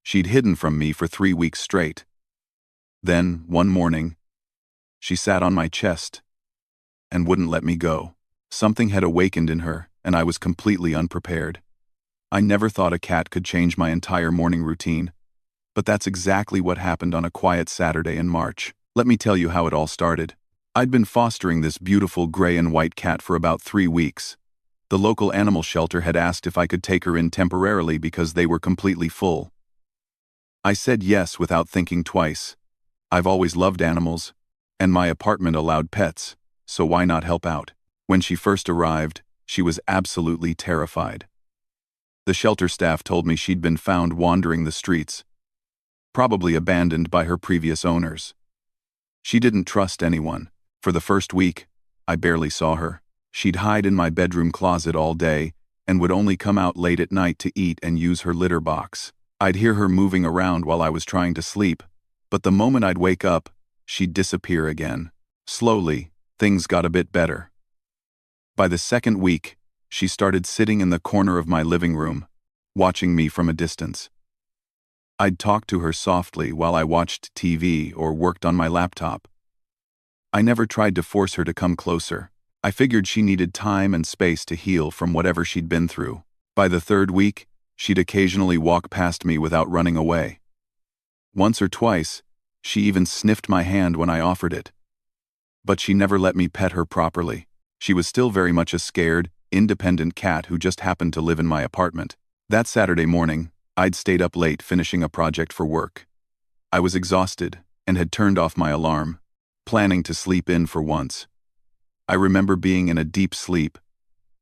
She'd hidden from me for 3 weeks straight. Then, one morning, she sat on my chest and wouldn't let me go. Something had awakened in her, and I was completely unprepared. I never thought a cat could change my entire morning routine, but that's exactly what happened on a quiet Saturday in March. Let me tell you how it all started. I'd been fostering this beautiful gray and white cat for about 3 weeks. The local animal shelter had asked if I could take her in temporarily because they were completely full. I said yes without thinking twice. I've always loved animals, and my apartment allowed pets, so why not help out? When she first arrived, she was absolutely terrified. The shelter staff told me she'd been found wandering the streets, probably abandoned by her previous owners. She didn't trust anyone. For the first week, I barely saw her. She'd hide in my bedroom closet all day and would only come out late at night to eat and use her litter box. I'd hear her moving around while I was trying to sleep, but the moment I'd wake up, she'd disappear again. Slowly, things got a bit better. By the second week, she started sitting in the corner of my living room, watching me from a distance. I'd talk to her softly while I watched TV or worked on my laptop. I never tried to force her to come closer. I figured she needed time and space to heal from whatever she'd been through. By the third week, she'd occasionally walk past me without running away. Once or twice, she even sniffed my hand when I offered it. But she never let me pet her properly. She was still very much a scared, independent cat who just happened to live in my apartment. That Saturday morning, I'd stayed up late finishing a project for work. I was exhausted and had turned off my alarm, planning to sleep in for once. I remember being in a deep sleep,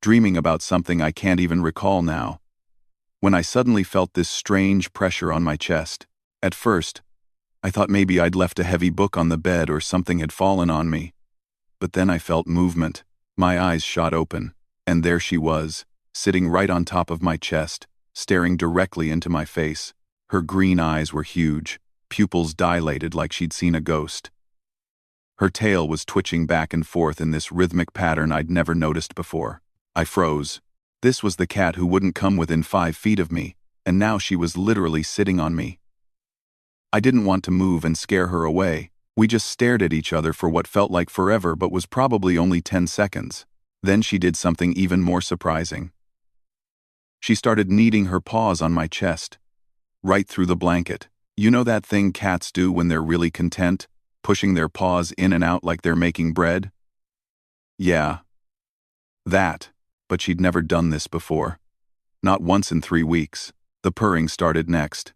dreaming about something I can't even recall now, when I suddenly felt this strange pressure on my chest. At first, I thought maybe I'd left a heavy book on the bed or something had fallen on me. But then I felt movement. My eyes shot open, and there she was, sitting right on top of my chest, staring directly into my face. Her green eyes were huge, pupils dilated like she'd seen a ghost. Her tail was twitching back and forth in this rhythmic pattern I'd never noticed before. I froze. This was the cat who wouldn't come within 5 feet of me, and now she was literally sitting on me. I didn't want to move and scare her away. We just stared at each other for what felt like forever but was probably only 10 seconds. Then she did something even more surprising. She started kneading her paws on my chest, right through the blanket. You know that thing cats do when they're really content, pushing their paws in and out like they're making bread? Yeah, that. But she'd never done this before. Not once in 3 weeks. The purring started next.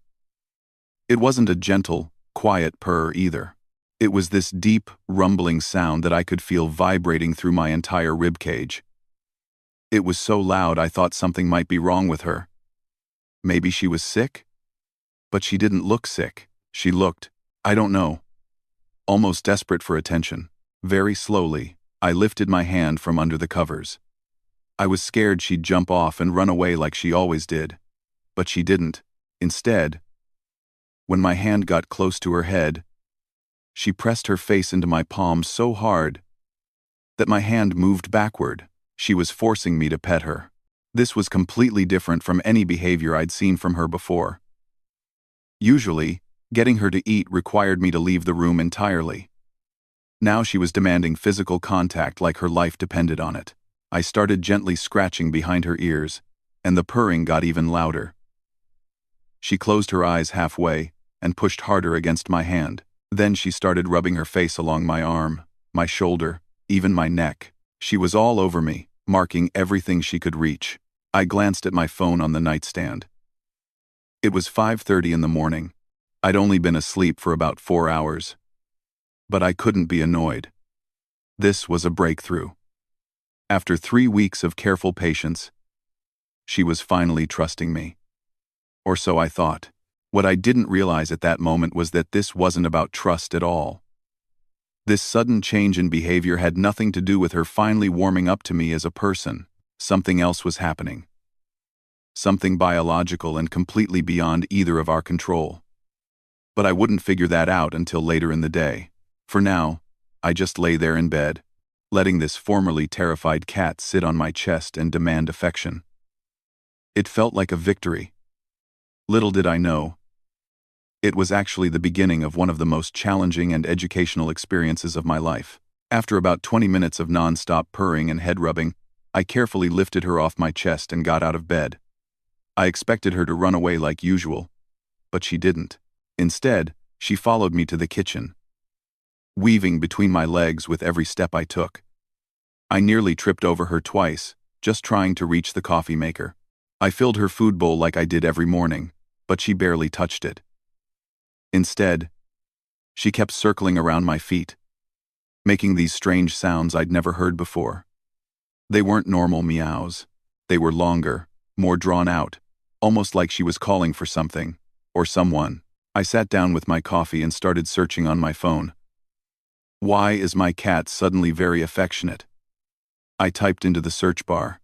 It wasn't a gentle, quiet purr either. It was this deep, rumbling sound that I could feel vibrating through my entire ribcage. It was so loud I thought something might be wrong with her. Maybe she was sick? But she didn't look sick. She looked, I don't know, almost desperate for attention. Very slowly, I lifted my hand from under the covers. I was scared she'd jump off and run away like she always did. But she didn't. Instead, when my hand got close to her head, she pressed her face into my palm so hard that my hand moved backward. She was forcing me to pet her. This was completely different from any behavior I'd seen from her before. Usually, getting her to eat required me to leave the room entirely. Now she was demanding physical contact like her life depended on it. I started gently scratching behind her ears, and the purring got even louder. She closed her eyes halfway and pushed harder against my hand. Then she started rubbing her face along my arm, my shoulder, even my neck. She was all over me, marking everything she could reach. I glanced at my phone on the nightstand. It was 5:30 in the morning. I'd only been asleep for about 4 hours. But I couldn't be annoyed. This was a breakthrough. After 3 weeks of careful patience, she was finally trusting me. Or so I thought. What I didn't realize at that moment was that this wasn't about trust at all. This sudden change in behavior had nothing to do with her finally warming up to me as a person. Something else was happening. Something biological and completely beyond either of our control. But I wouldn't figure that out until later in the day. For now, I just lay there in bed, letting this formerly terrified cat sit on my chest and demand affection. It felt like a victory. Little did I know, It was actually the beginning of one of the most challenging and educational experiences of my life. After about 20 minutes of non-stop purring and head rubbing, I carefully lifted her off my chest and got out of bed. I expected her to run away like usual, but she didn't. Instead, she followed me to the kitchen, weaving between my legs with every step I took. I nearly tripped over her twice, just trying to reach the coffee maker. I filled her food bowl like I did every morning, but she barely touched it. Instead, she kept circling around my feet, making these strange sounds I'd never heard before. They weren't normal meows. They were longer, more drawn out, almost like she was calling for something, or someone. I sat down with my coffee and started searching on my phone. Why is my cat suddenly very affectionate? I typed into the search bar.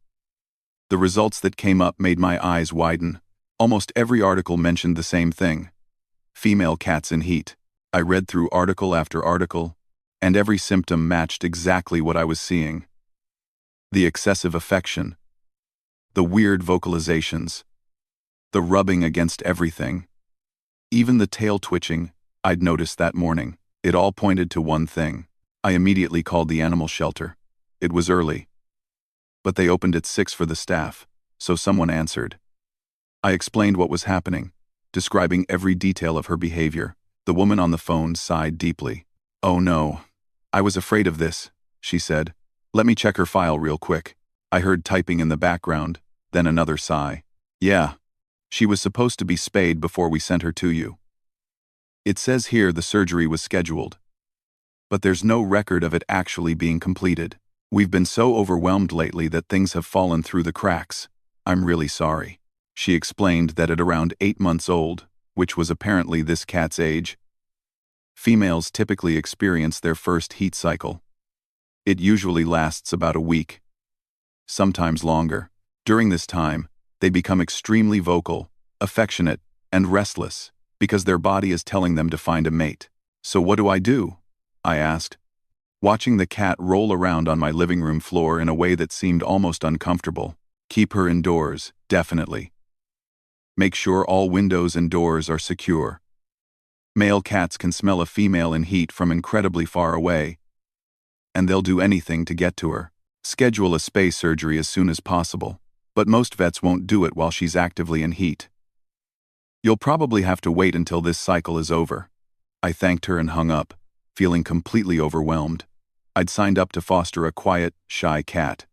The results that came up made my eyes widen. Almost every article mentioned the same thing: female cats in heat. I read through article after article, and every symptom matched exactly what I was seeing. The excessive affection, the weird vocalizations, the rubbing against everything, even the tail twitching I'd noticed that morning. It all pointed to one thing. I immediately called the animal shelter. It was early, but they opened at 6 for the staff, so someone answered. I explained what was happening, describing every detail of her behavior. The woman on the phone sighed deeply. "Oh no, I was afraid of this," she said. "Let me check her file real quick." I heard typing in the background, then another sigh. "Yeah, she was supposed to be spayed before we sent her to you. It says here the surgery was scheduled, but there's no record of it actually being completed. We've been so overwhelmed lately that things have fallen through the cracks. I'm really sorry." She explained that at around 8 months old, which was apparently this cat's age, females typically experience their first heat cycle. It usually lasts about a week, sometimes longer. During this time, they become extremely vocal, affectionate, and restless, because their body is telling them to find a mate. "So what do I do?" I asked, watching the cat roll around on my living room floor in a way that seemed almost uncomfortable. "Keep her indoors, definitely. Make sure all windows and doors are secure. Male cats can smell a female in heat from incredibly far away, and they'll do anything to get to her. Schedule a spay surgery as soon as possible, but most vets won't do it while she's actively in heat. You'll probably have to wait until this cycle is over." I thanked her and hung up, feeling completely overwhelmed. I'd signed up to foster a quiet, shy cat.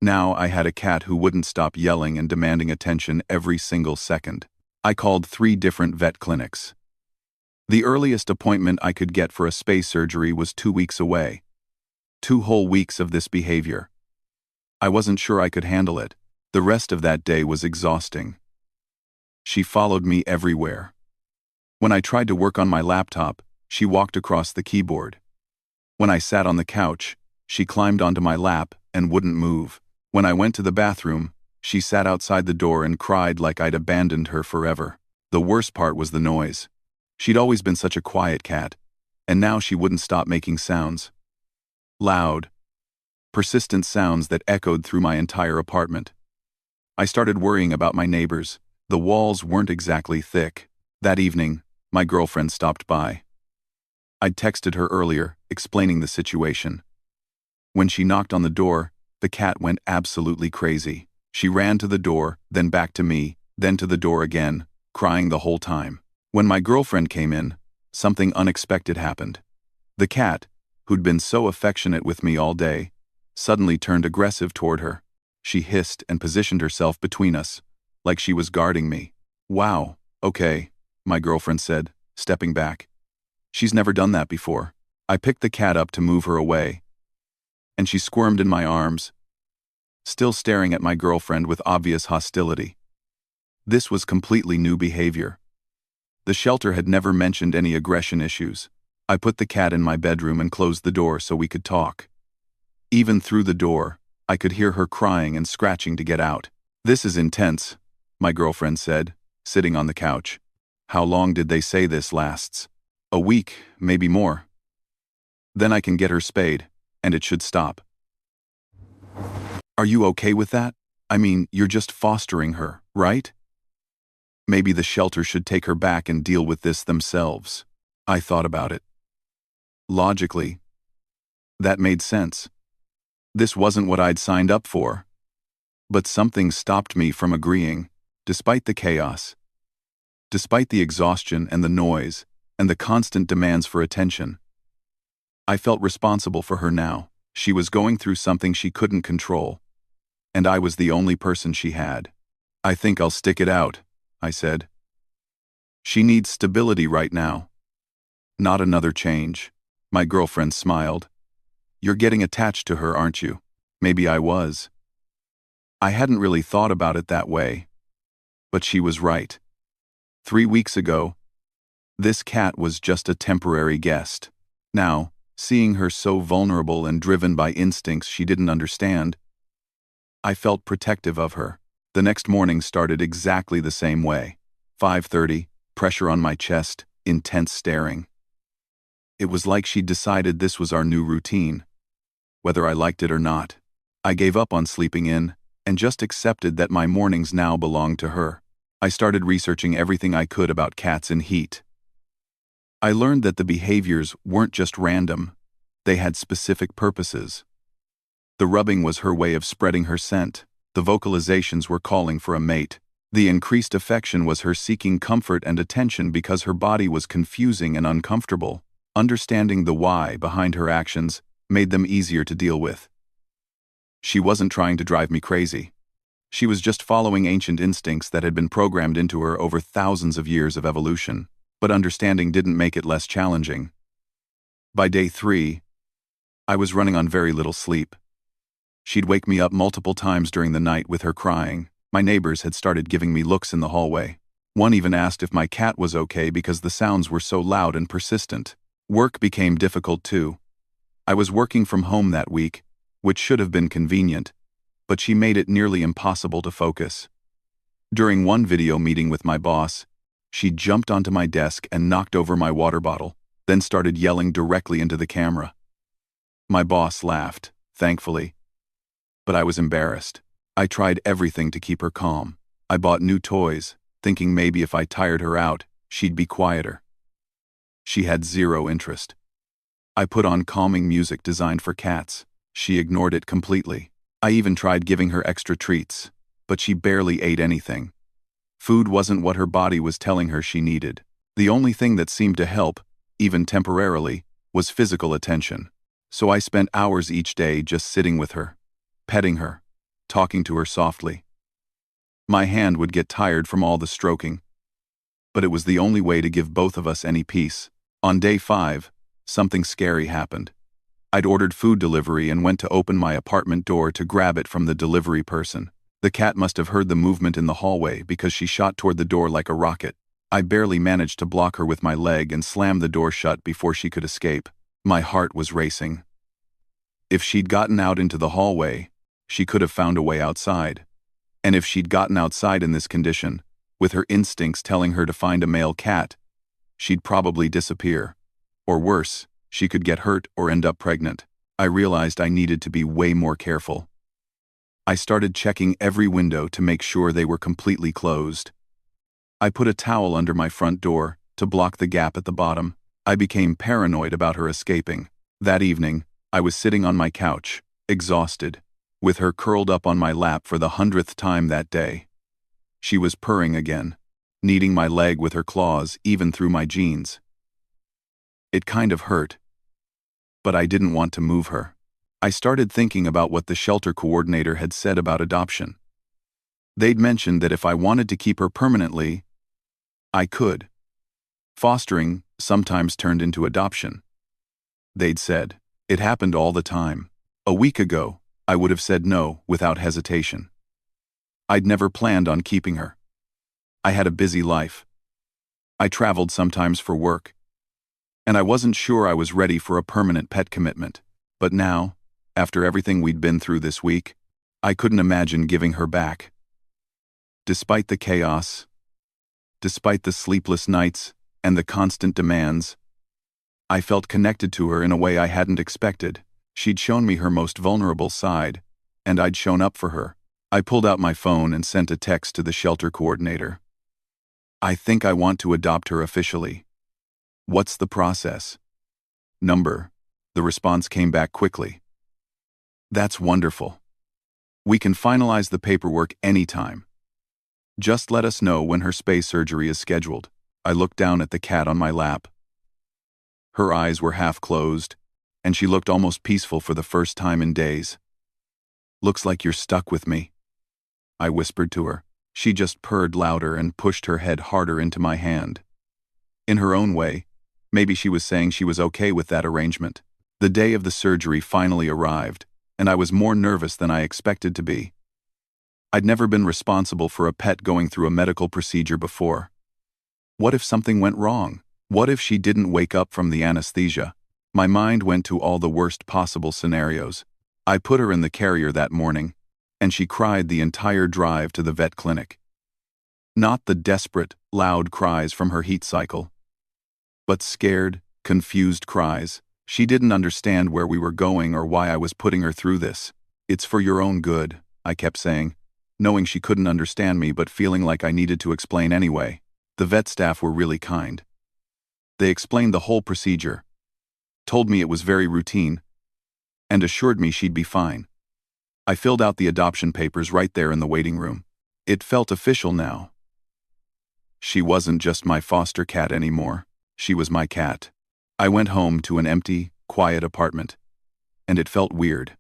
Now I had a cat who wouldn't stop yelling and demanding attention every single second. I called 3 different vet clinics. The earliest appointment I could get for a spay surgery was 2 weeks away. 2 whole weeks of this behavior. I wasn't sure I could handle it. The rest of that day was exhausting. She followed me everywhere. When I tried to work on my laptop, she walked across the keyboard. When I sat on the couch, she climbed onto my lap and wouldn't move. When I went to the bathroom, she sat outside the door and cried like I'd abandoned her forever. The worst part was the noise. She'd always been such a quiet cat, and now she wouldn't stop making sounds. Loud, persistent sounds that echoed through my entire apartment. I started worrying about my neighbors. The walls weren't exactly thick. That evening, my girlfriend stopped by. I'd texted her earlier, explaining the situation. When she knocked on the door, the cat went absolutely crazy. She ran to the door, then back to me, then to the door again, crying the whole time. When my girlfriend came in, something unexpected happened. The cat, who'd been so affectionate with me all day, suddenly turned aggressive toward her. She hissed and positioned herself between us, like she was guarding me. "Wow, okay," my girlfriend said, stepping back. She's never done that before. I picked the cat up to move her away, and she squirmed in my arms, still staring at my girlfriend with obvious hostility. This was completely new behavior. The shelter had never mentioned any aggression issues. I put the cat in my bedroom and closed the door so we could talk. Even through the door, I could hear her crying and scratching to get out. "This is intense," my girlfriend said, sitting on the couch. "How long did they say this lasts?" "A week, maybe more. Then I can get her spayed, and it should stop." "Are you okay with that? I mean, you're just fostering her, right?" Maybe the shelter should take her back and deal with this themselves. I thought about it. Logically, that made sense. This wasn't what I'd signed up for. But something stopped me from agreeing, despite the chaos. Despite the exhaustion and the noise, and the constant demands for attention. I felt responsible for her now. She was going through something she couldn't control. And I was the only person she had. I think I'll stick it out, I said. She needs stability right now. Not another change. My girlfriend smiled. You're getting attached to her, aren't you? Maybe I was. I hadn't really thought about it that way. But she was right. 3 weeks ago, this cat was just a temporary guest. Now, seeing her so vulnerable and driven by instincts she didn't understand, I felt protective of her. The next morning started exactly the same way. 5:30, pressure on my chest, intense staring. It was like she'd decided this was our new routine, whether I liked it or not. I gave up on sleeping in, and just accepted that my mornings now belonged to her. I started researching everything I could about cats in heat. I learned that the behaviors weren't just random, they had specific purposes. The rubbing was her way of spreading her scent, the vocalizations were calling for a mate, the increased affection was her seeking comfort and attention because her body was confusing and uncomfortable. Understanding the why behind her actions made them easier to deal with. She wasn't trying to drive me crazy. She was just following ancient instincts that had been programmed into her over thousands of years of evolution, but understanding didn't make it less challenging. By day 3, I was running on very little sleep. She'd wake me up multiple times during the night with her crying. My neighbors had started giving me looks in the hallway. One even asked if my cat was okay because the sounds were so loud and persistent. Work became difficult too. I was working from home that week, which should have been convenient, but she made it nearly impossible to focus. During one video meeting with my boss, she jumped onto my desk and knocked over my water bottle, then started yelling directly into the camera. My boss laughed, thankfully. But I was embarrassed. I tried everything to keep her calm. I bought new toys, thinking maybe if I tired her out, she'd be quieter. She had zero interest. I put on calming music designed for cats. She ignored it completely. I even tried giving her extra treats, but she barely ate anything. Food wasn't what her body was telling her she needed. The only thing that seemed to help, even temporarily, was physical attention. So I spent hours each day just sitting with her, petting her, talking to her softly. My hand would get tired from all the stroking, but it was the only way to give both of us any peace. On day 5, something scary happened. I'd ordered food delivery and went to open my apartment door to grab it from the delivery person. The cat must have heard the movement in the hallway because she shot toward the door like a rocket. I barely managed to block her with my leg and slammed the door shut before she could escape. My heart was racing. If she'd gotten out into the hallway, she could have found a way outside. And if she'd gotten outside in this condition, with her instincts telling her to find a male cat, she'd probably disappear. Or worse, she could get hurt or end up pregnant. I realized I needed to be way more careful. I started checking every window to make sure they were completely closed. I put a towel under my front door to block the gap at the bottom. I became paranoid about her escaping. That evening, I was sitting on my couch, exhausted, with her curled up on my lap for the 100th time that day. She was purring again, kneading my leg with her claws even through my jeans. It kind of hurt, but I didn't want to move her. I started thinking about what the shelter coordinator had said about adoption. They'd mentioned that if I wanted to keep her permanently, I could. Fostering sometimes turned into adoption. They'd said, it happened all the time. A week ago, I would have said no without hesitation. I'd never planned on keeping her. I had a busy life. I traveled sometimes for work. And I wasn't sure I was ready for a permanent pet commitment. But now, after everything we'd been through this week, I couldn't imagine giving her back. Despite the chaos, despite the sleepless nights and the constant demands, I felt connected to her in a way I hadn't expected. She'd shown me her most vulnerable side, and I'd shown up for her. I pulled out my phone and sent a text to the shelter coordinator. I think I want to adopt her officially. What's the process? Number. The response came back quickly. That's wonderful. We can finalize the paperwork anytime. Just let us know when her spay surgery is scheduled. I looked down at the cat on my lap. Her eyes were half closed, and she looked almost peaceful for the first time in days. Looks like you're stuck with me, I whispered to her. She just purred louder and pushed her head harder into my hand. In her own way, maybe she was saying she was okay with that arrangement. The day of the surgery finally arrived, and I was more nervous than I expected to be. I'd never been responsible for a pet going through a medical procedure before. What if something went wrong? What if she didn't wake up from the anesthesia? My mind went to all the worst possible scenarios. I put her in the carrier that morning, and she cried the entire drive to the vet clinic. Not the desperate, loud cries from her heat cycle, but scared, confused cries. She didn't understand where we were going or why I was putting her through this. It's for your own good, I kept saying, knowing she couldn't understand me but feeling like I needed to explain anyway. The vet staff were really kind. They explained the whole procedure, told me it was very routine, and assured me she'd be fine. I filled out the adoption papers right there in the waiting room. It felt official now. She wasn't just my foster cat anymore. She was my cat. I went home to an empty, quiet apartment, and it felt weird.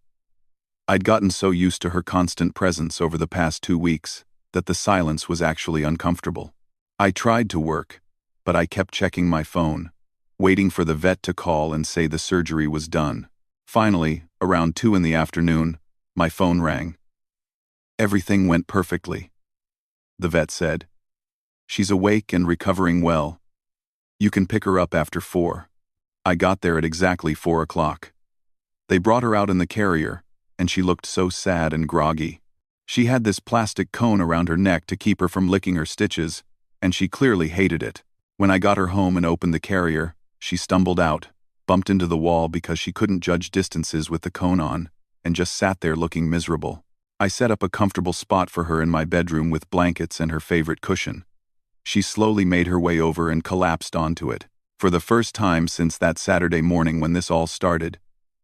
I'd gotten so used to her constant presence over the past 2 weeks that the silence was actually uncomfortable. I tried to work, but I kept checking my phone, waiting for the vet to call and say the surgery was done. Finally, around 2 in the afternoon, my phone rang. Everything went perfectly, the vet said. She's awake and recovering well. You can pick her up after 4. I got there at exactly 4 o'clock. They brought her out in the carrier, and she looked so sad and groggy. She had this plastic cone around her neck to keep her from licking her stitches, and she clearly hated it. When I got her home and opened the carrier, she stumbled out, bumped into the wall because she couldn't judge distances with the cone on, and just sat there looking miserable. I set up a comfortable spot for her in my bedroom with blankets and her favorite cushion. She slowly made her way over and collapsed onto it. For the first time since that Saturday morning when this all started,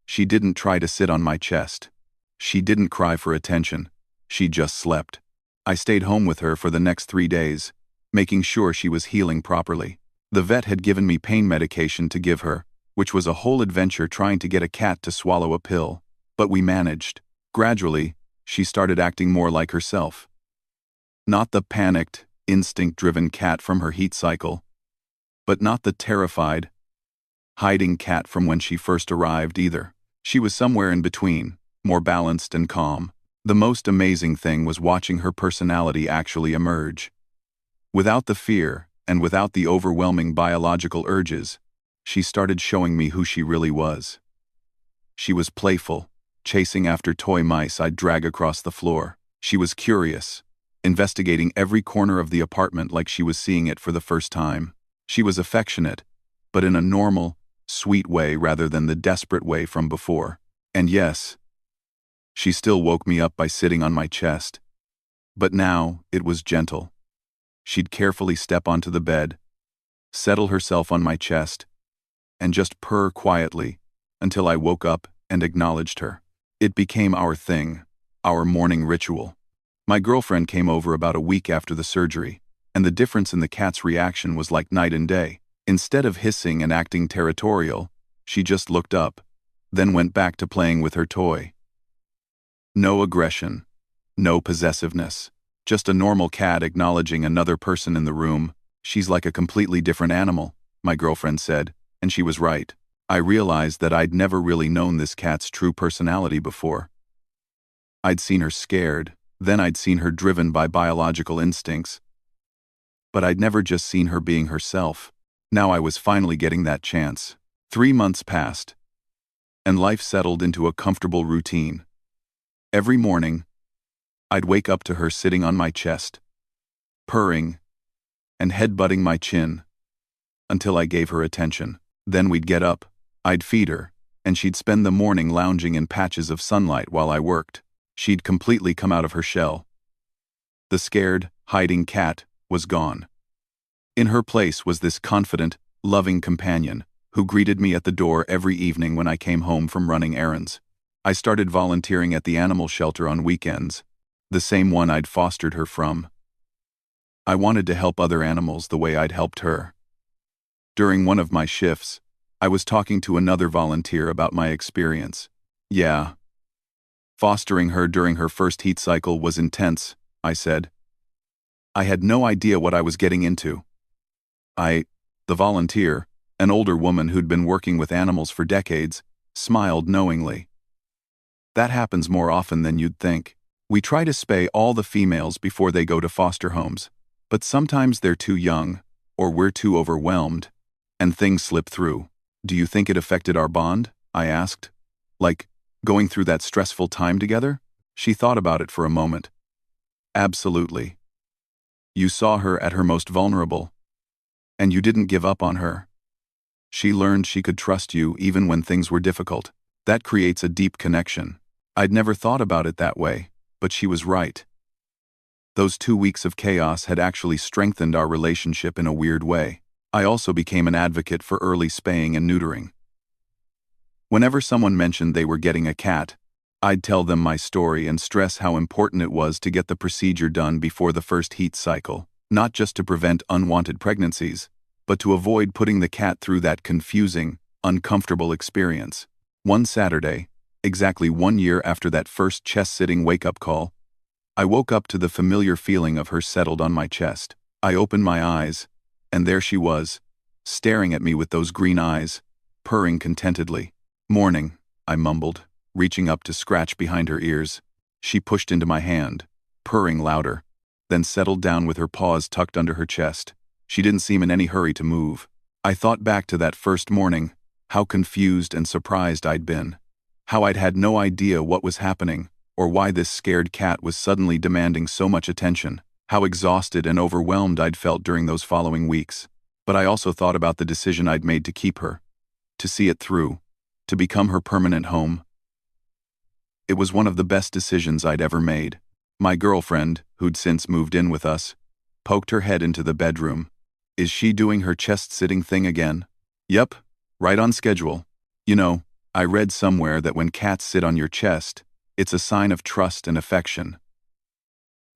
she didn't try to sit on my chest. She didn't cry for attention. She just slept. I stayed home with her for the next 3 days, making sure she was healing properly. The vet had given me pain medication to give her, which was a whole adventure trying to get a cat to swallow a pill. But we managed. Gradually, she started acting more like herself. Not the panicked, instinct-driven cat from her heat cycle, but not the terrified, hiding cat from when she first arrived either. She was somewhere in between, more balanced and calm. The most amazing thing was watching her personality actually emerge. Without the fear, and without the overwhelming biological urges, she started showing me who she really was. She was playful, chasing after toy mice I'd drag across the floor. She was curious, investigating every corner of the apartment like she was seeing it for the first time. She was affectionate, but in a normal, sweet way rather than the desperate way from before. And yes, she still woke me up by sitting on my chest. But now, it was gentle. She'd carefully step onto the bed, settle herself on my chest, and just purr quietly until I woke up and acknowledged her. It became our thing, our morning ritual. My girlfriend came over about a week after the surgery, and the difference in the cat's reaction was like night and day. Instead of hissing and acting territorial, she just looked up, then went back to playing with her toy. No aggression, no possessiveness, just a normal cat acknowledging another person in the room. She's like a completely different animal, my girlfriend said, and she was right. I realized that I'd never really known this cat's true personality before. I'd seen her scared, then I'd seen her driven by biological instincts, but I'd never just seen her being herself. Now I was finally getting that chance. 3 months passed, and life settled into a comfortable routine. Every morning, I'd wake up to her sitting on my chest, purring, and headbutting my chin, until I gave her attention. Then we'd get up, I'd feed her, and she'd spend the morning lounging in patches of sunlight while I worked. She'd completely come out of her shell. The scared, hiding cat was gone. In her place was this confident, loving companion, who greeted me at the door every evening when I came home from running errands. I started volunteering at the animal shelter on weekends, the same one I'd fostered her from. I wanted to help other animals the way I'd helped her. During one of my shifts, I was talking to another volunteer about my experience. Yeah. Fostering her during her first heat cycle was intense, I said. I had no idea what I was getting into. The volunteer, an older woman who'd been working with animals for decades, smiled knowingly. That happens more often than you'd think. We try to spay all the females before they go to foster homes, but sometimes they're too young, or we're too overwhelmed, and things slip through. Do you think it affected our bond? I asked. Like, going through that stressful time together? She thought about it for a moment. Absolutely. You saw her at her most vulnerable, and you didn't give up on her. She learned she could trust you even when things were difficult. That creates a deep connection. I'd never thought about it that way, but she was right. Those 2 weeks of chaos had actually strengthened our relationship in a weird way. I also became an advocate for early spaying and neutering. Whenever someone mentioned they were getting a cat, I'd tell them my story and stress how important it was to get the procedure done before the first heat cycle, not just to prevent unwanted pregnancies, but to avoid putting the cat through that confusing, uncomfortable experience. One Saturday, exactly 1 year after that first chest-sitting wake-up call, I woke up to the familiar feeling of her settled on my chest. I opened my eyes, and there she was, staring at me with those green eyes, purring contentedly. "Morning," I mumbled, reaching up to scratch behind her ears. She pushed into my hand, purring louder, then settled down with her paws tucked under her chest. She didn't seem in any hurry to move. I thought back to that first morning, how confused and surprised I'd been, how I'd had no idea what was happening, or why this scared cat was suddenly demanding so much attention, how exhausted and overwhelmed I'd felt during those following weeks. But I also thought about the decision I'd made to keep her, to see it through, to become her permanent home. It was one of the best decisions I'd ever made. My girlfriend, who'd since moved in with us, poked her head into the bedroom. "Is she doing her chest-sitting thing again?" "Yep, right on schedule. You know, I read somewhere that when cats sit on your chest, it's a sign of trust and affection.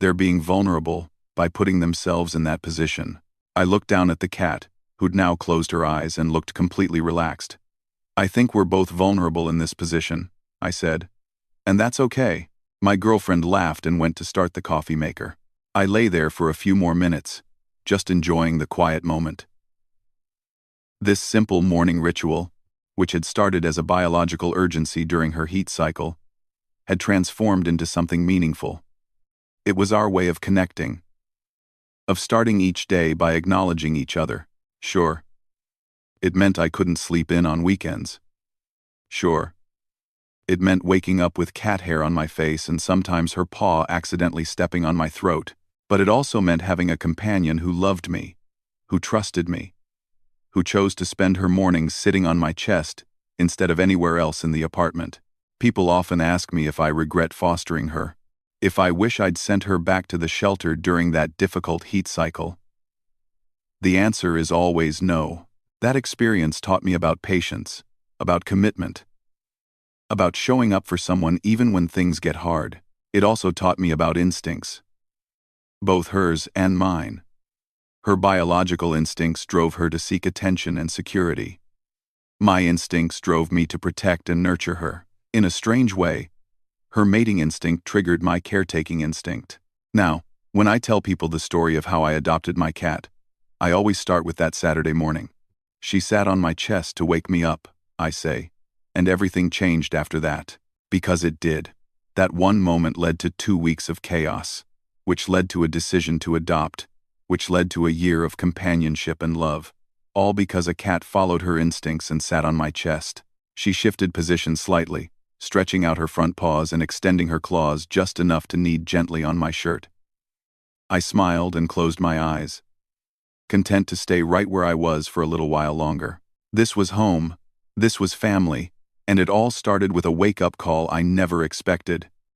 They're being vulnerable by putting themselves in that position." I looked down at the cat, who'd now closed her eyes and looked completely relaxed. "I think we're both vulnerable in this position," I said. "And that's okay." My girlfriend laughed and went to start the coffee maker. I lay there for a few more minutes, just enjoying the quiet moment. This simple morning ritual, which had started as a biological urgency during her heat cycle, had transformed into something meaningful. It was our way of connecting, of starting each day by acknowledging each other. Sure, it meant I couldn't sleep in on weekends. Sure, it meant waking up with cat hair on my face and sometimes her paw accidentally stepping on my throat. But it also meant having a companion who loved me, who trusted me, who chose to spend her mornings sitting on my chest instead of anywhere else in the apartment. People often ask me if I regret fostering her, if I wish I'd sent her back to the shelter during that difficult heat cycle. The answer is always no. That experience taught me about patience, about commitment, about showing up for someone even when things get hard. It also taught me about instincts, both hers and mine. Her biological instincts drove her to seek attention and security. My instincts drove me to protect and nurture her. In a strange way, her mating instinct triggered my caretaking instinct. Now, when I tell people the story of how I adopted my cat, I always start with that Saturday morning. "She sat on my chest to wake me up," I say, and everything changed after that. Because it did. That one moment led to 2 weeks of chaos, which led to a decision to adopt, which led to a year of companionship and love, all because a cat followed her instincts and sat on my chest. She shifted position slightly, stretching out her front paws and extending her claws just enough to knead gently on my shirt. I smiled and closed my eyes, content to stay right where I was for a little while longer. This was home, this was family, and it all started with a wake-up call I never expected.